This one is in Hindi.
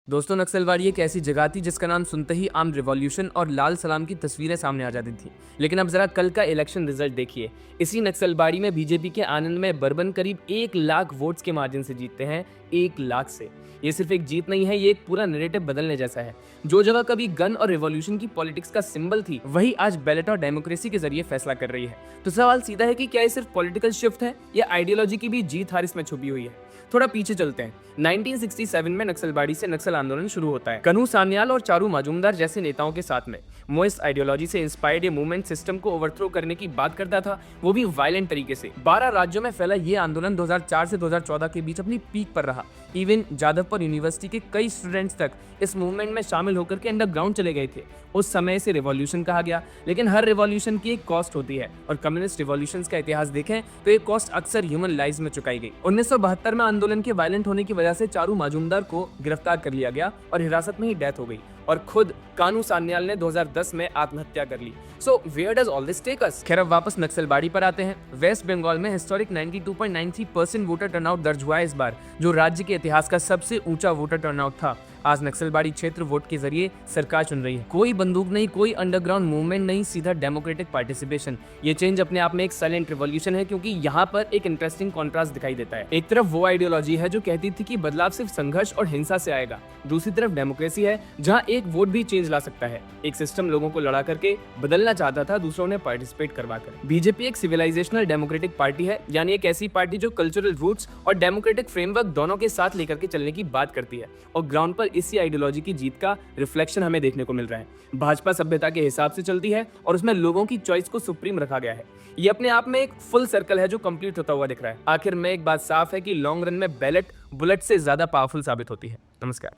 दोस्तों, नक्सलवाड़ी एक ऐसी जगह थी जिसका नाम सुनते ही आर्म रिवॉल्यूशन और लाल सलाम की तस्वीरें सामने आ जाती थी। लेकिन अब जरा कल का इलेक्शन रिजल्ट देखिए। इसी नक्सलबाड़ी में बीजेपी के आनंद में बर्बन करीब 1 लाख वोट्स के मार्जिन से जीतते हैं। 1 लाख से। ये सिर्फ एक जीत नहीं है, ये एक पूरा नैरेटिव बदलने जैसा है। जो जगह कभी गन और रिवॉल्यूशन की पॉलिटिक्स का सिंबल थी, वही आज बैलेट और डेमोक्रेसी के जरिए फैसला कर रही है। तो सवाल सीधा है कि क्या ये सिर्फ पॉलिटिकल शिफ्ट है या आइडियोलॉजी की भी जीत हार इसमें छुपी हुई है। थोड़ा पीछे चलते हैं। 1967 में नक्सलबाड़ी से नक्सल आंदोलन शुरू होता है। कन्हू सान्याल और चारू मजूमदार जैसे नेताओं के साथ में। मोइस्ट आइडियोलॉजी से इंस्पायर्ड ये मूवमेंट सिस्टम को ओवरथ्रो करने की बात करता था, वो भी वायलेंट तरीके से। 12 राज्यों में फैला ये आंदोलन 2004 से 2014 के बीच अपनी पीक पर रहा। इवन जादवपुर यूनिवर्सिटी के कई स्टूडेंट्स तक इस मूवमेंट में शामिल होकर के अंडरग्राउंड चले गए थे। उस समय से रिवॉल्यूशन कहा गया, लेकिन हर रिवॉल्यूशन की एक कॉस्ट होती है और कम्युनिस्ट रिवॉल्यूशंस का इतिहास देखें तो ये कॉस्ट अक्सर ह्यूमन लाइव्स में चुकाई गई। 1972 में आंदोलन के वायलेंट होने की वजह से चारू मजूमदार को गिरफ्तार कर लिया गया और हिरासत में ही डेथ हो गई और खुद कानू सान्याल ने 2010 में आत्महत्या कर ली। So where does all this take us? खैर, अब वापस नक्सलबाड़ी पर आते हैं। वेस्ट बंगाल में हिस्टोरिक 92.93% वोटर टर्नआउट दर्ज हुआ है इस बार, जो राज्य के इतिहास का सबसे ऊंचा वोटर टर्नआउट था। आज नक्सलबाड़ी क्षेत्र वोट के जरिए सरकार चुन रही है। कोई बंदूक नहीं, कोई अंडरग्राउंड मूवमेंट नहीं, सीधा डेमोक्रेटिक पार्टिसिपेशन। ये चेंज अपने आप में एक साइलेंट रिवॉल्यूशन है, क्योंकि यहाँ पर एक इंटरेस्टिंग कॉन्ट्रास्ट दिखाई देता है। एक तरफ वो आइडियोलॉजी है जो कहती थी कि बदलाव सिर्फ संघर्ष और हिंसा से आएगा, दूसरी तरफ डेमोक्रेसी है जहाँ एक वोट भी चेंज ला सकता है। एक सिस्टम लोगों को लड़ा करके बदलना चाहता था, दूसरों ने पार्टिसिपेट करवा कर। बीजेपी एक सिविलाइजेशनल डेमोक्रेटिक पार्टी है, यानी एक ऐसी पार्टी जो कल्चरल रूट्स और डेमोक्रेटिक फ्रेमवर्क दोनों के साथ लेकर के चलने की बात करती है, और ग्राउंड पर इसी आइडियोलॉजी की जीत का रिफ्लेक्शन हमें देखने को मिल रहा है। भाजपा सभ्यता के हिसाब से चलती है और उसमें लोगों की चॉइस को सुप्रीम रखा गया है। ये अपने आप में एक फुल सर्कल है जो कंप्लीट होता हुआ दिख रहा है। आखिर में एक बात साफ है कि लॉन्ग रन में बैलेट बुलेट से ज्यादा पावरफुल साबित होती है। नमस्कार।